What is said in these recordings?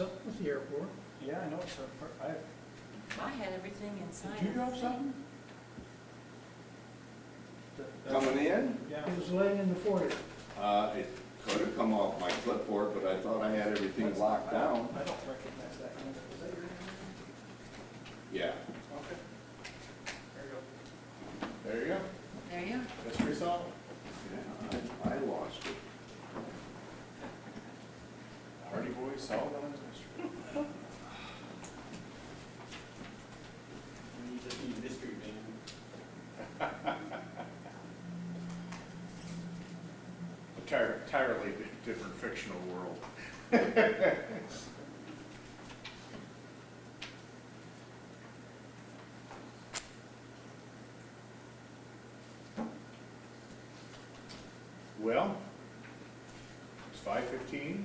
something with the airport. Yeah, I know, sir. I had everything inside. Did you drop the thing. something? Coming in? Yeah. It was laying in the foyer. It could have come off my clipboard, but I thought I had everything locked down. I don't recognize that name. Was that your name? Yeah. Okay. There you go. There you go. There you go. Mystery solved. Yeah, I lost it. Hardy Boys solved on his mystery. You just need mystery man. Entirely different fictional world. Well, it's 5:15.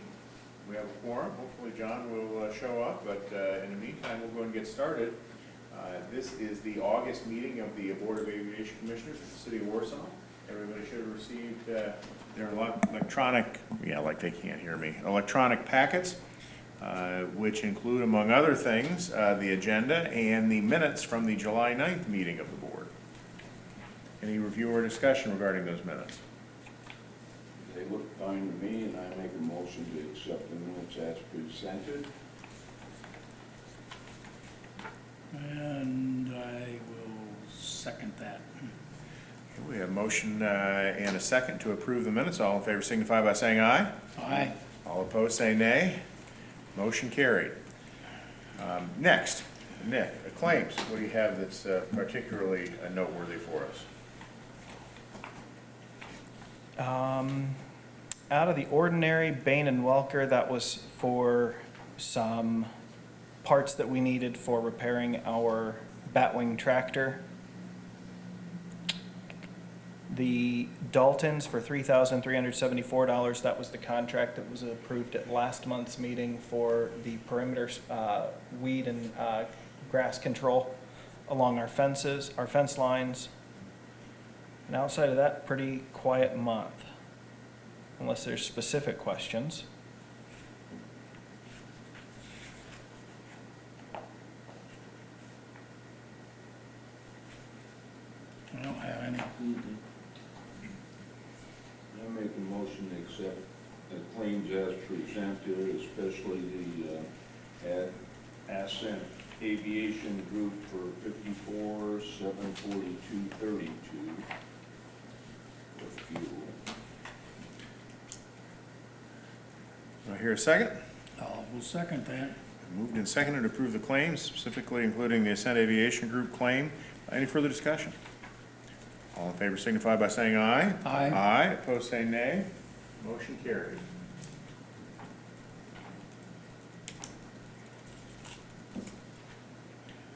We have a quorum. Hopefully John will show up, but in the meantime, we'll go and get started. This is the August meeting of the Board of Aviation Commissioners for the City of Warsaw. Everybody should have received their electronic, yeah, like they can't hear me, electronic packets, which include, among other things, the agenda and the minutes from the July 9th meeting of the board. Any review or discussion regarding those minutes? They look fine to me, and I make a motion to accept the minutes as presented. And I will second that. We have a motion and a second to approve the minutes. All in favor signify by saying aye. Aye. All opposed say nay. Motion carried. Next, Nick, claims. What do you have that's particularly noteworthy for us? Out of the ordinary, Bain and Welker, that was for some parts that we needed for repairing our Batwing tractor. The Daltons for $3,374, that was the contract that was approved at last month's meeting for the perimeter weed and grass control along our fences, our fence lines. And outside of that, pretty quiet month, unless there's specific questions. I don't have any. I make a motion to accept the claims as presented, especially the Ascent Aviation Group for $54,742.32 for fuel. Do I hear a second? I will second that. Moved and seconded to approve the claims, specifically including the Ascent Aviation Group claim. Any further discussion? All in favor signify by saying aye. Aye. Aye, opposed say nay. Motion carried.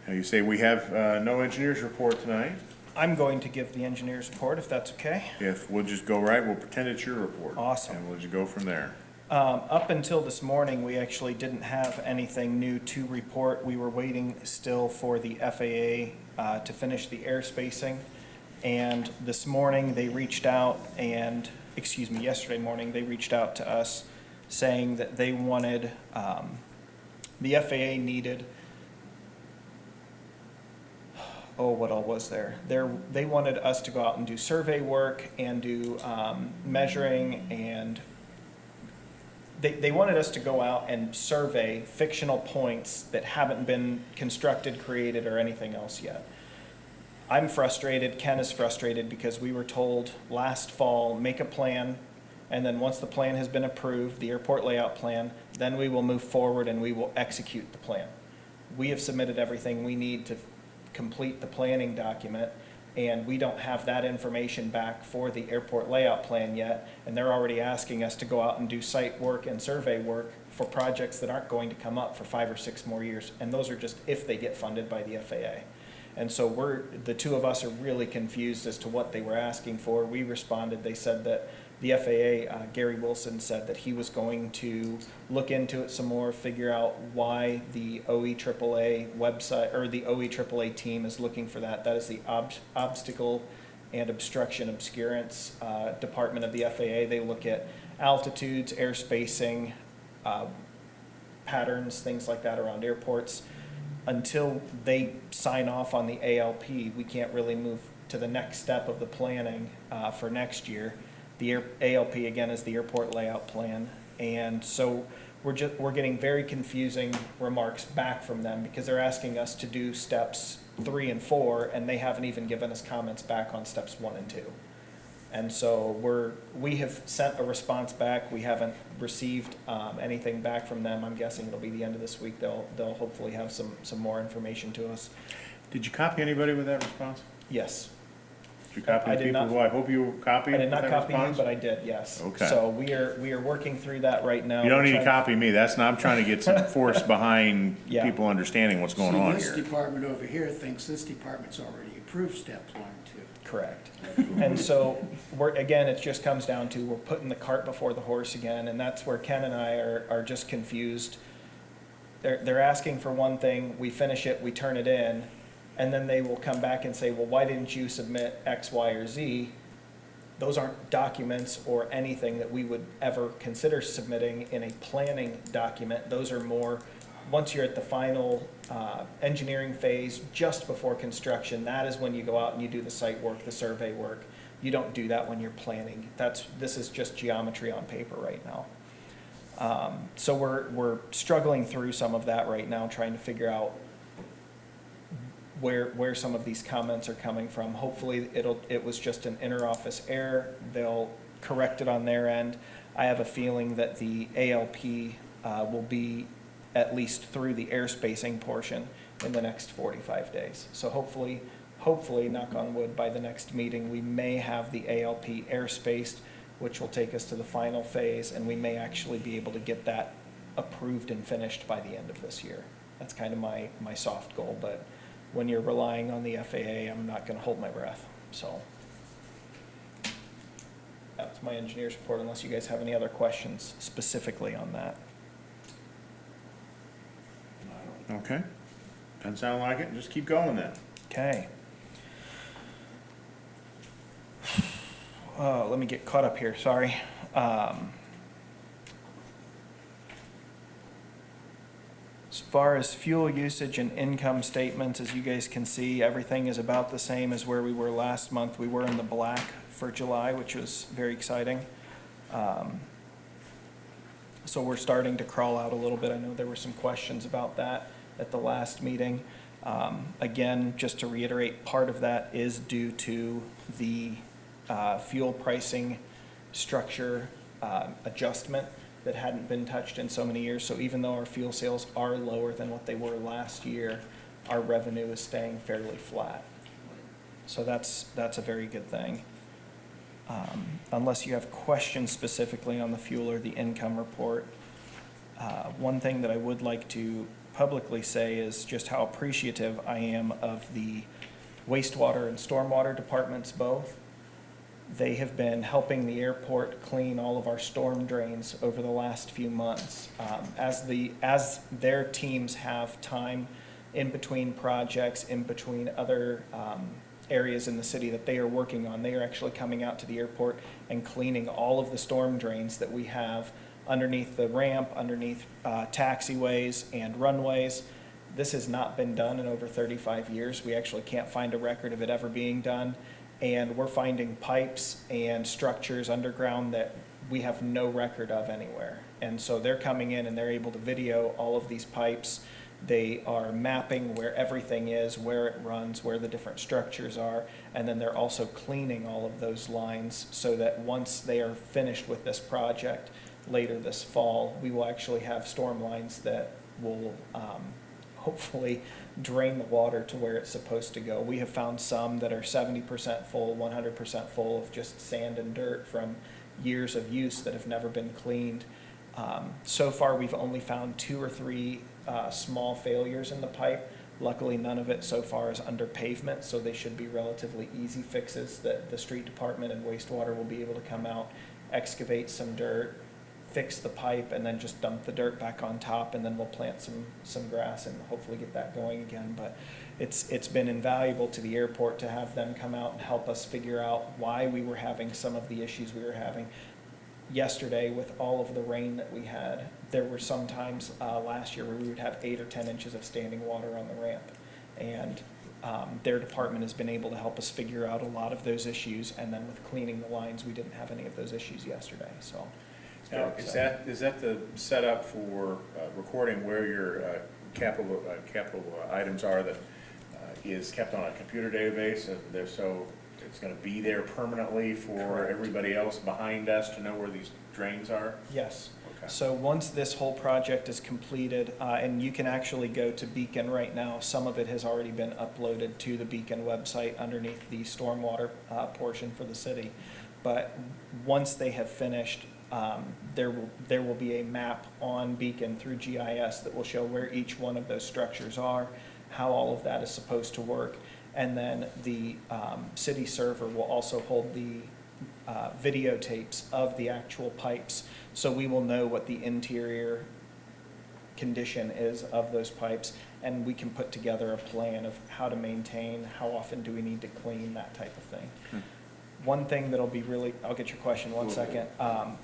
Now you say we have no engineer's report tonight. I'm going to give the engineer's report, if that's okay. If we'll just go right, we'll pretend it's your report. Awesome. And we'll just go from there. Up until this morning, we actually didn't have anything new to report. We were waiting still for the FAA to finish the air spacing. And this morning, they reached out and, yesterday morning, they reached out to us saying that they wanted, the FAA needed, what all was there? They wanted us to go out and do survey work and do measuring, and they wanted us to go out and survey fictional points that haven't been constructed, created, or anything else yet. I'm frustrated, Ken is frustrated, because we were told last fall, make a plan, and then once the plan has been approved, the airport layout plan, then we will move forward and we will execute the plan. We have submitted everything we need to complete the planning document, and we don't have that information back for the airport layout plan yet, and they're already asking us to go out and do site work and survey work for projects that aren't going to come up for 5 or 6 more years, and those are just if they get funded by the FAA. And so the two of us are really confused as to what they were asking for. We responded, they said that the FAA, Gary Wilson, said that he was going to look into it some more, figure out why the OEAAA website, or the OEAAA team is looking for that. That is the Obstacle and Obstruction Obscurance Department of the FAA. They look at altitudes, air spacing, patterns, things like that around airports. Until they sign off on the ALP, we can't really move to the next step of the planning for next year. The ALP, again, is the airport layout plan. And so we're getting very confusing remarks back from them because they're asking us to do steps 3 and 4, and they haven't even given us comments back on steps 1 and 2. And so we have sent a response back. We haven't received anything back from them. I'm guessing it'll be the end of this week. They'll hopefully have some more information to us. Did you copy anybody with that response? Yes. Did you copy I the did people not- who I hope you copied I did with not that copy you, response? but I did, yes. Okay. So we are working through that right now. You don't We're need to trying- copy me, that's not, I'm trying to get some force behind Yeah. people understanding what's going See, on this here. department over here thinks this department's already approved steps 1 and 2. Correct. And so again, it just comes down to we're putting the cart before the horse again, and that's where Ken and I are just confused. They're asking for one thing, we finish it, we turn it in, and then they will come back and say, well, why didn't you submit X, Y, or Z? Those aren't documents or anything that we would ever consider submitting in a planning document. Those are more, once you're at the final engineering phase, just before construction, that is when you go out and you do the site work, the survey work. You don't do that when you're planning. This is just geometry on paper right now. So we're struggling through some of that right now, trying to figure out where some of these comments are coming from. Hopefully it was just an inter-office error. They'll correct it on their end. I have a feeling that the ALP will be at least through the air spacing portion in the next 45 days. So hopefully, knock on wood, by the next meeting, we may have the ALP air spaced, which will take us to the final phase, and we may actually be able to get that approved and finished by the end of this year. That's kind of my soft goal, but when you're relying on the FAA, I'm not gonna hold my breath, so. That's my engineer's report, unless you guys have any other questions specifically on that. Okay, doesn't sound like it, just keep going then. Okay. Let me get caught up here, sorry. As far as fuel usage and income statements, as you guys can see, everything is about the same as where we were last month. We were in the black for July, which was very exciting. So we're starting to crawl out a little bit. I know there were some questions about that at the last meeting. Again, just to reiterate, part of that is due to the fuel pricing structure adjustment that hadn't been touched in so many years. So even though our fuel sales are lower than what they were last year, our revenue is staying fairly flat. So that's a very good thing. Unless you have questions specifically on the fuel or the income report, one thing that I would like to publicly say is just how appreciative I am of the wastewater and stormwater departments both. They have been helping the airport clean all of our storm drains over the last few months. As their teams have time in between projects, in between other areas in the city that they are working on, they are actually coming out to the airport and cleaning all of the storm drains that we have underneath the ramp, underneath taxiways and runways. This has not been done in over 35 years. We actually can't find a record of it ever being done. And we're finding pipes and structures underground that we have no record of anywhere. And so they're coming in and they're able to video all of these pipes. They are mapping where everything is, where it runs, where the different structures are, and then they're also cleaning all of those lines so that once they are finished with this project later this fall, we will actually have storm lines that will hopefully drain the water to where it's supposed to go. We have found some that are 70% full, 100% full of just sand and dirt from years of use that have never been cleaned. So far, we've only found 2 or 3 small failures in the pipe. Luckily, none of it so far is under pavement, so they should be relatively easy fixes that the street department and wastewater will be able to come out, excavate some dirt, fix the pipe, and then just dump the dirt back on top, and then we'll plant some grass and hopefully get that going again. But it's been invaluable to the airport to have them come out and help us figure out why we were having some of the issues we were having. yesterday with all of the rain that we had, there were some times last year where we would have 8 or 10 inches of standing water on the ramp. And their department has been able to help us figure out a lot of those issues. And then with cleaning the lines, we didn't have any of those issues yesterday, so. it's Now, very is exciting. that the setup for recording where your capital items are that is kept on a computer database? So it's gonna be there permanently for Correct. everybody else behind us to know where these drains are? Yes. Okay. So once this whole project is completed, and you can actually go to Beacon right now, some of it has already been uploaded to the Beacon website underneath the stormwater portion for the city. But once they have finished, there will be a map on Beacon through GIS that will show where each one of those structures are, how all of that is supposed to work. And then the city server will also hold the videotapes of the actual pipes. So we will know what the interior condition is of those pipes, and we can put together a plan of how to maintain, how often do we need to clean, that type of thing. One thing that'll be really, I'll get your question one second.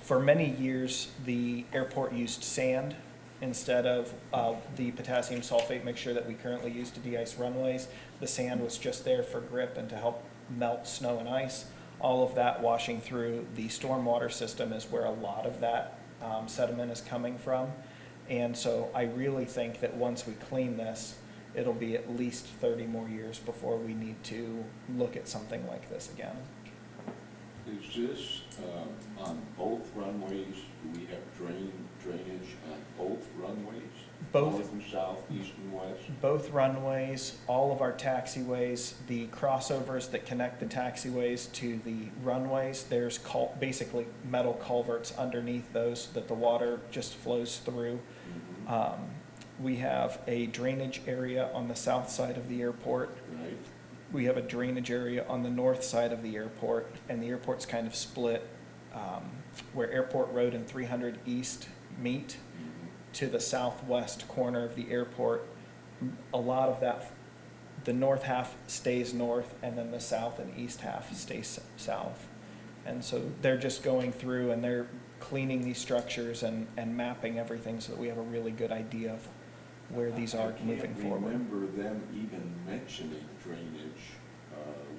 For many years, the airport used sand instead of the potassium sulfate mixture that we currently use to de-ice runways. The sand was just there for grip and to help melt snow and ice. All of that washing through the stormwater system is where a lot of that sediment is coming from. And so I really think that once we clean this, it'll be at least 30 more years before we need to look at something like this again. Is this on both runways? Do we have drainage on both runways? Both. North and south, east and west? Both runways, all of our taxiways, the crossovers that connect the taxiways to the runways, there's basically metal culverts underneath those that the water just flows through. We have a drainage area on the south side of the airport. Right. We have a drainage area on the north side of the airport, and the airport's kind of split where Airport Road and 300 East meet. To the southwest corner of the airport. A lot of that, the north half stays north, and then the south and east half stays south. And so they're just going through and they're cleaning these structures and mapping everything so that we have a really good idea of where these are moving I forward. can't remember them even mentioning drainage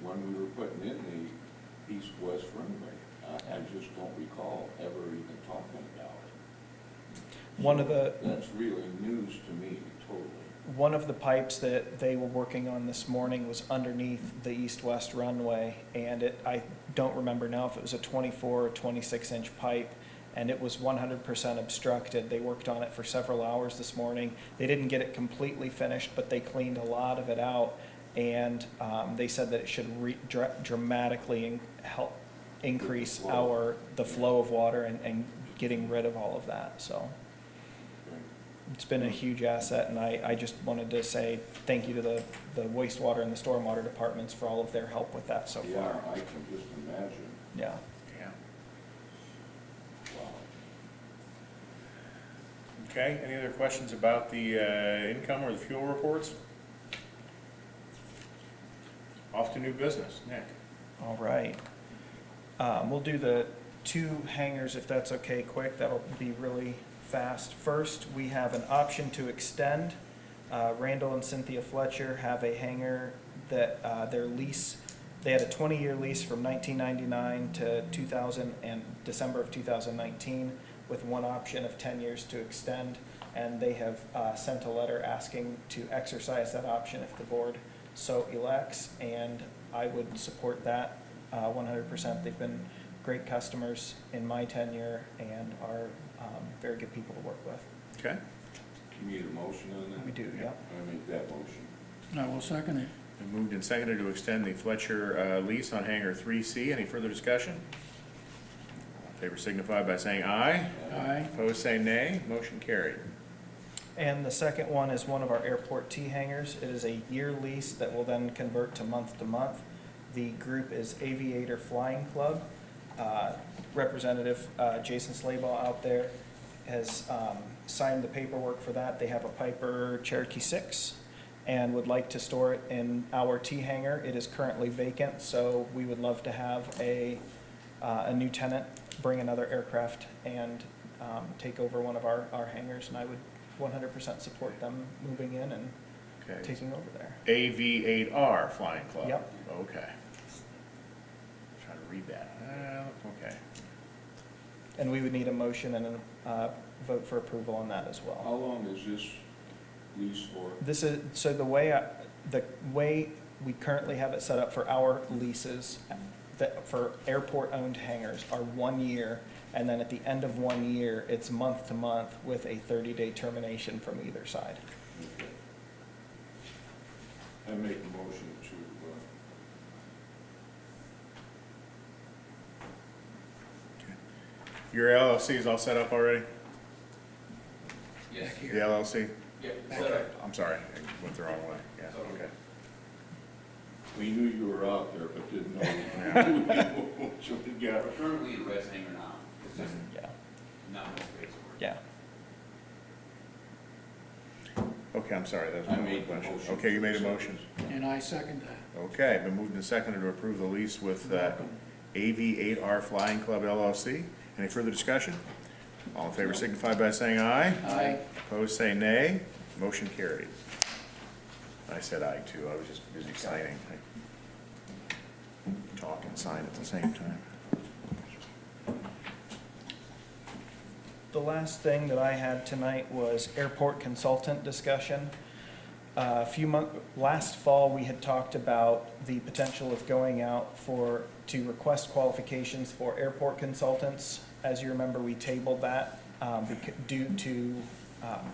when we were putting in the east-west runway. I just don't recall ever even talking about it. One of the That's really news to me, totally. One of the pipes that they were working on this morning was underneath the east-west runway, and I don't remember now if it was a 24 or 26-inch pipe, and it was 100% obstructed. They worked on it for several hours this morning. They didn't get it completely finished, but they cleaned a lot of it out, and they said that it should dramatically help increase the flow of water and getting rid of all of that, so. It's been a huge asset, and I just wanted to say thank you to the wastewater and the stormwater departments for all of their help with that so Yeah, far. I can just imagine. Yeah. Yeah. Wow. Okay, any other questions about the income or the fuel reports? Off to new business, Nick. All right. We'll do the 2 hangars if that's okay, quick. That'll be really fast. First, we have an option to extend. Randall and Cynthia Fletcher have a hangar that their lease, they had a 20-year lease from 1999 to 2000 and December of 2019 with one option of 10 years to extend, and they have sent a letter asking to exercise that option if the board so elects, and I would support that 100%. They've been great customers in my tenure and are very good people to work with. Okay. You need a motion on that? We do, yeah. I make that motion. I will second it. Been moved and seconded to extend the Fletcher lease on hangar 3C. Any further discussion? All in favor signify by saying aye. Aye. Opposed, say nay. Motion carried. And the second one is one of our airport T hangars. It is a year lease that will then convert to month. The group is Aviator Flying Club. Representative Jason Slabaugh out there has signed the paperwork for that. They have a Piper Cherokee 6 and would like to store it in our T hangar. It is currently vacant, so we would love to have a new tenant bring another aircraft and take over one of our hangars, and I would 100% support them moving in and Okay. taking over there. AV8R Flying Club? Yep. Okay. Trying to read that. Okay. And we would need a motion and a vote for approval on that as How well. long is this lease for? This is, so the way we currently have it set up for our leases, that for airport-owned hangars are 1 year, and then at the end of 1 year, it's month to month with a 30-day termination from either side. Okay. I make a motion to, Your LLC is all set up already? Yes. Back The here. LLC? Yep, Back set up. I'm sorry, I went the wrong way. Yeah, okay. we knew you were out there, but didn't know what you would get. We're currently in Red's hangar now. It's just Yeah, not much space for it. yeah. Okay, I'm sorry, that was I my made the question. motion. Okay, you made a motion. And I second that. Okay, been moved and seconded to approve the lease with Welcome. AV8R Flying Club LLC. Any further discussion? All in favor signify by saying aye. Aye. Opposed, say nay. Motion carried. I said aye too, I was just busy signing. I talk and sign at the same time. The last thing that I had tonight was airport consultant discussion. Last fall, we had talked about the potential of going out to request qualifications for airport consultants. As you remember, we tabled that due to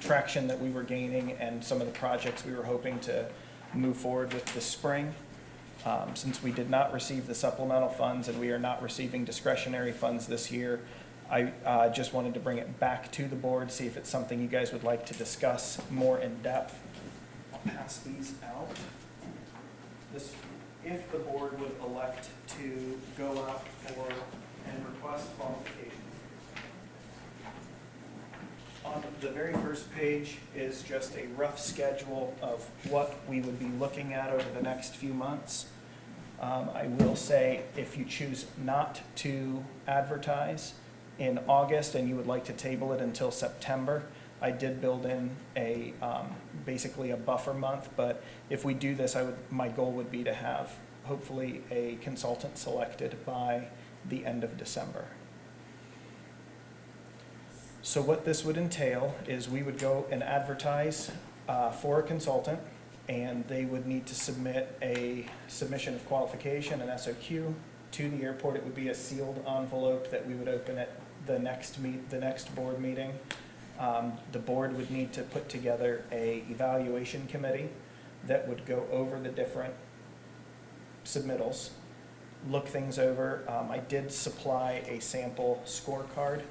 traction that we were gaining and some of the projects we were hoping to move forward with this spring. Since we did not receive the supplemental funds and we are not receiving discretionary funds this year, I just wanted to bring it back to the board, see if it's something you guys would like to discuss more in depth. I'll pass these out. If the board would elect to go out for and request qualifications. On the very first page is just a rough schedule of what we would be looking at over the next few months. I will say, if you choose not to advertise in August and you would like to table it until September, I did build in basically a buffer month, but if we do this, my goal would be to have hopefully a consultant selected by the end of December. So what this would entail is we would go and advertise for a consultant, and they would need to submit a submission of qualification, an SOQ, to the airport. It would be a sealed envelope that we would open at the next board meeting. The board would need to put together a evaluation committee that would go over the different submittals, look things over. I did supply a sample scorecard.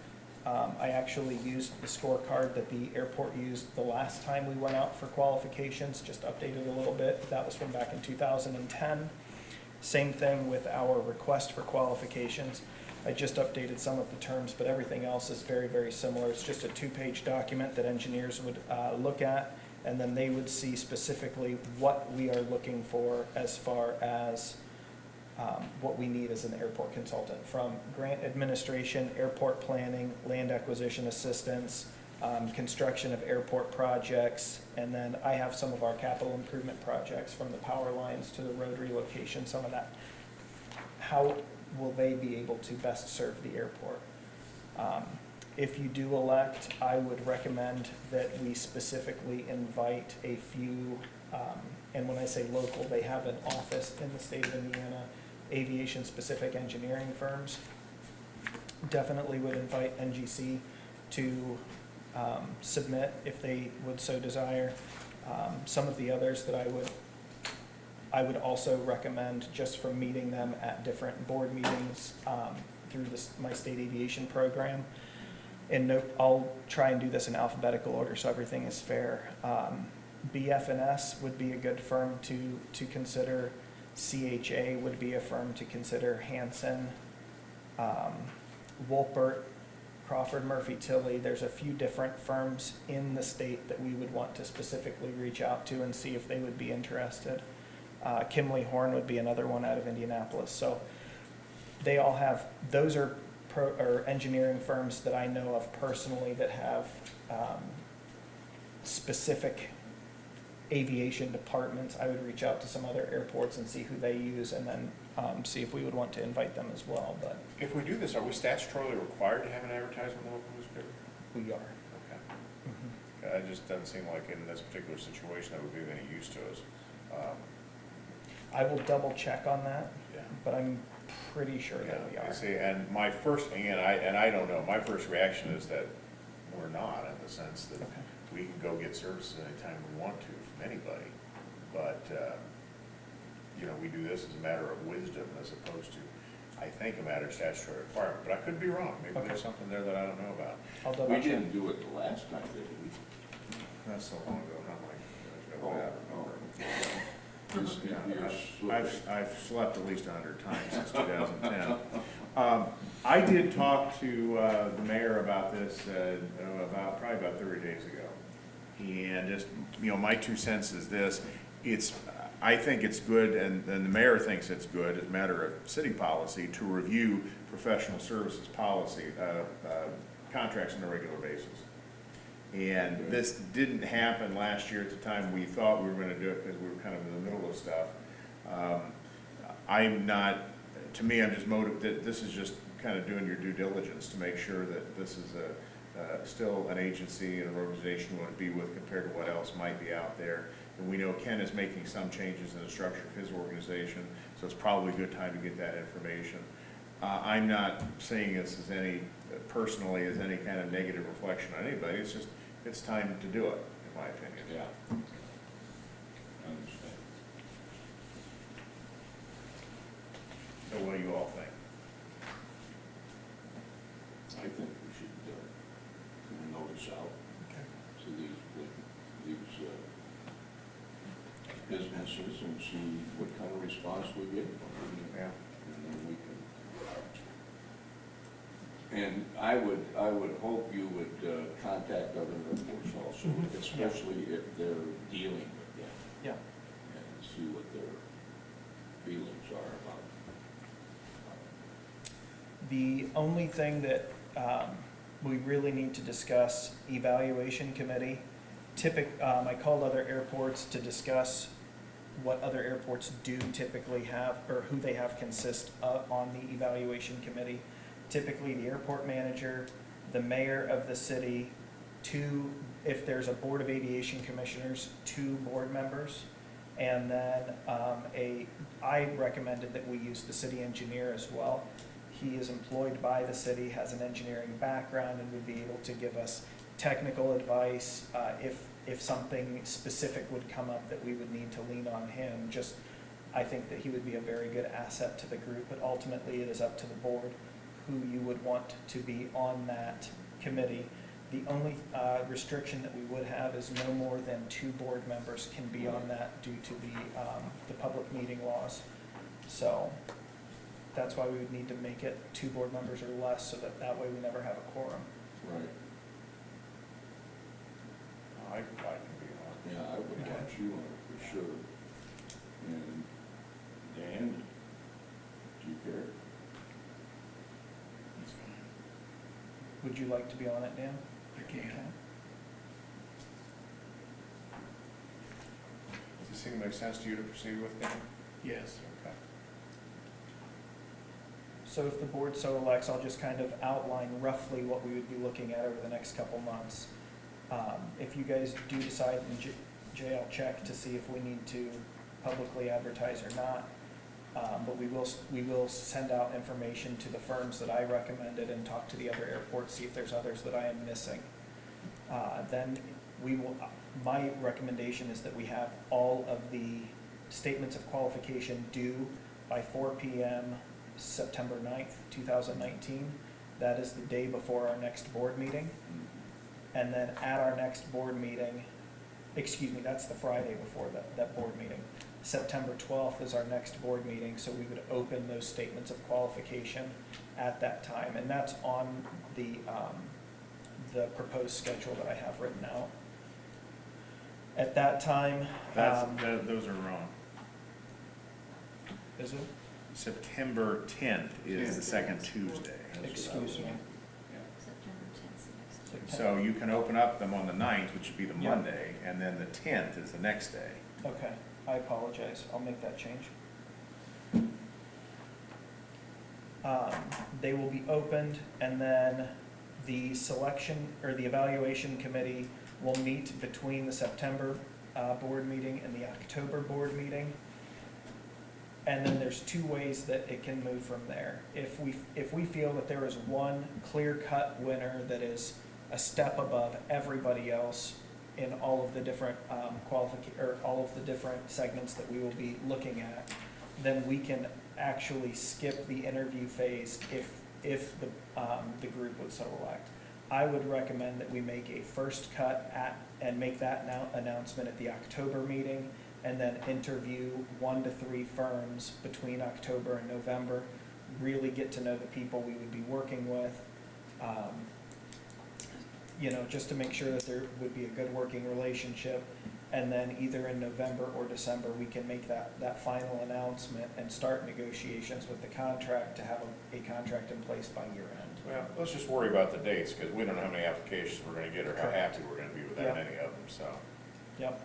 I actually used the scorecard that the airport used the last time we went out for qualifications, just updated a little bit. That was from back in 2010. Same thing with our request for qualifications. I just updated some of the terms, but everything else is very, very similar. It's just a 2-page document that engineers would look at, and then they would see specifically what we are looking for as far as what we need as an airport consultant, from grant administration, airport planning, land acquisition assistance, construction of airport projects, and then I have some of our capital improvement projects, from the power lines to the road relocation, some of that. How will they be able to best serve the airport? If you do elect, I would recommend that we specifically invite a few, and when I say local, they have an office in the state of Indiana, aviation-specific engineering firms. Definitely would invite NGC to submit if they would so desire. Some of the others that I would also recommend, just from meeting them at different board meetings through my state aviation program. And note, I'll try and do this in alphabetical order so everything is fair. BF&S would be a good firm to consider. CHA would be a firm to consider. Hanson, Wolpert, Crawford, Murphy, Tilley. There's a few different firms in the state that we would want to specifically reach out to and see if they would be interested. Kimley Horn would be another one out of Indianapolis. So they all have, those are or engineering firms that I know of personally that have specific aviation departments. I would reach out to some other airports and see who they use, and then see if we would want to invite them as well, but If we do this, are we statutorily required to have an advertisement in the local newspaper? we are. Okay. Mhm. It just doesn't seem like in this particular situation that would be of any use to us. I will double check on that, Yeah. but I'm pretty sure that we Yeah, are. see, and my first, and I don't know, my first reaction is that we're not, in the sense that Okay. we can go get services anytime we want to from anybody. But, you know, we do this as a matter of wisdom as opposed to, I think, a matter of statutory requirement. But I could be wrong, maybe Okay. there's something there that I don't know about. I'll double We check. didn't do it the last time, did we? That's so long ago, not like, This- Yeah, you're I've slept at least 100 times since 2010. I did talk to the mayor about this probably about 30 days ago. And just, you know, my 2 cents is this, I think it's good, and the mayor thinks it's good, as a matter of city policy, to review professional services policy, contracts on a regular basis. And this didn't happen last year at the time we thought we were gonna do it, because we were kind of in the middle of stuff. I'm not, to me, I'm just motivated, this is just kind of doing your due diligence to make sure that this is still an agency and an organization you want to be with compared to what else might be out there. And we know Ken is making some changes in the structure of his organization, so it's probably a good time to get that information. I'm not saying this as personally as any kind of negative reflection on anybody, it's just, it's time to do it, in my opinion. Yeah. I understand. So what do you all think? I think we should put a notice out to these businesses and see what kind of response we get from them. Yeah. And then we can, and I would hope you would contact other airports also, Mhm. especially if they're dealing with them, Yeah. and see what their feelings are about. The only thing that we really need to discuss, evaluation committee. I called other airports to discuss what other airports do typically have, or who they have consist on the evaluation committee. Typically, the airport manager, the mayor of the city, if there's a board of aviation commissioners, 2 board members. And then I recommended that we use the city engineer as well. He is employed by the city, has an engineering background, and would be able to give us technical advice if something specific would come up that we would need to lean on him. I think that he would be a very good asset to the group, but ultimately it is up to the board who you would want to be on that committee. The only restriction that we would have is no more than 2 board members can be on that due to the public meeting laws. So that's why we would need to make it 2 board members or less, so that way we never have a quorum. Right. I can be on. Yeah, I would Okay. want you on it for sure. And Dan, do you care? That's fine. Would you like to be on it, Dan? I can. Does this seem to make sense to you to proceed with, Dan? Yes. Okay. So if the board so elects, I'll just kind of outline roughly what we would be looking at over the next couple months. If you guys do decide, and Jay, I'll check to see if we need to publicly advertise or not. But we will send out information to the firms that I recommended and talk to the other airports, see if there's others that I am missing. Then my recommendation is that we have all of the statements of qualification due by 4 p.m. September 9th, 2019. That is the day before our next board meeting. And then at our next board meeting, that's the Friday before that board meeting. September 12th is our next board meeting, so we would open those statements of qualification at that time. And that's on the proposed schedule that I have written out. At that time. Those are wrong. Is it? September 10th is the second Tuesday. Excuse me. September 10th, next. So you can open up them on the 9th, which would be the Yeah. Monday, and then the 10th is the next day. Okay, I apologize, I'll make that change. They will be opened, and then the selection, or the evaluation committee will meet between the September board meeting and the October board meeting. And then there's two ways that it can move from there. If we feel that there is one clear-cut winner that is a step above everybody else in all of the different or all of the different segments that we will be looking at, then we can actually skip the interview phase if the group would so elect. I would recommend that we make a first cut and make that announcement at the October meeting, and then interview 1 to 3 firms between October and November, really get to know the people we would be working with, just to make sure that there would be a good working relationship. And then either in November or December, we can make that final announcement and start negotiations with the contract to have a contract in place by year end. Well, let's just worry about the dates, because we don't know how many applications we're gonna get or how Correct. happy we're gonna be with that Yeah. many of them, so, Yep.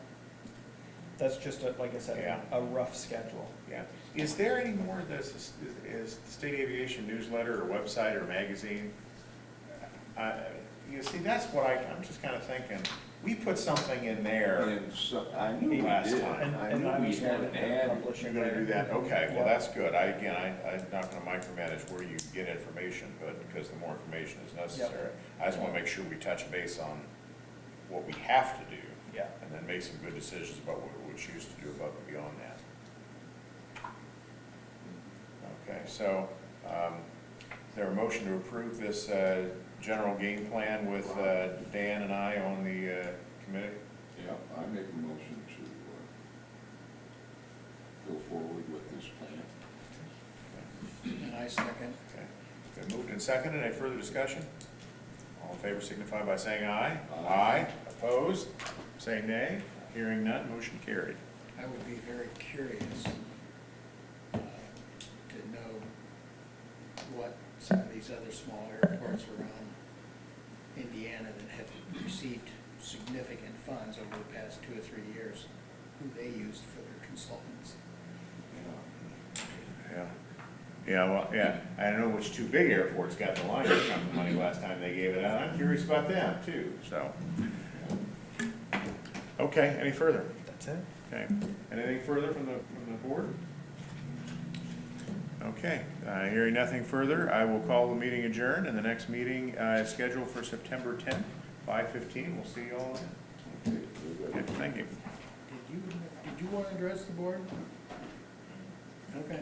That's just, like I said, Yeah. a rough schedule. yeah. Is there any more, is the State Aviation newsletter or website or magazine? You see, that's what I'm just kinda thinking, we put something in there. And so, I knew we Last did, time. I And knew I we was had wanting an to ad. publish You're it gonna there. do that? Okay, well, Yeah. that's good. I'm not gonna micromanage where you get information, but because the more information is necessary. I just wanna make sure we touch base on what we have to do, Yeah. and then make some good decisions about what we would choose to do above and beyond that. Okay, so, is there a motion to approve this general game plan with Dan and I on the committee? Yeah, I make a motion to go forward with this plan. And I second. Okay, been moved and seconded. Any further discussion? All in favor signify by saying aye. Aye. Opposed? Say nay. Hearing none, motion carried. I would be very curious to know what some of these other small airports around Indiana that have received significant funds over the past 2 or 3 years, who they used for their consultants. Yeah. Yeah, well, yeah, I don't know which two big airports got the line of money last time they gave it out. I'm curious about them too, so. Okay, any further? That's it. Okay, anything further from the board? Okay, hearing nothing further, I will call the meeting adjourned, and the next meeting is scheduled for September 10th, 5:15. We'll see you all then. Okay, very good. Okay, thank you. Did you want to address the board? Okay.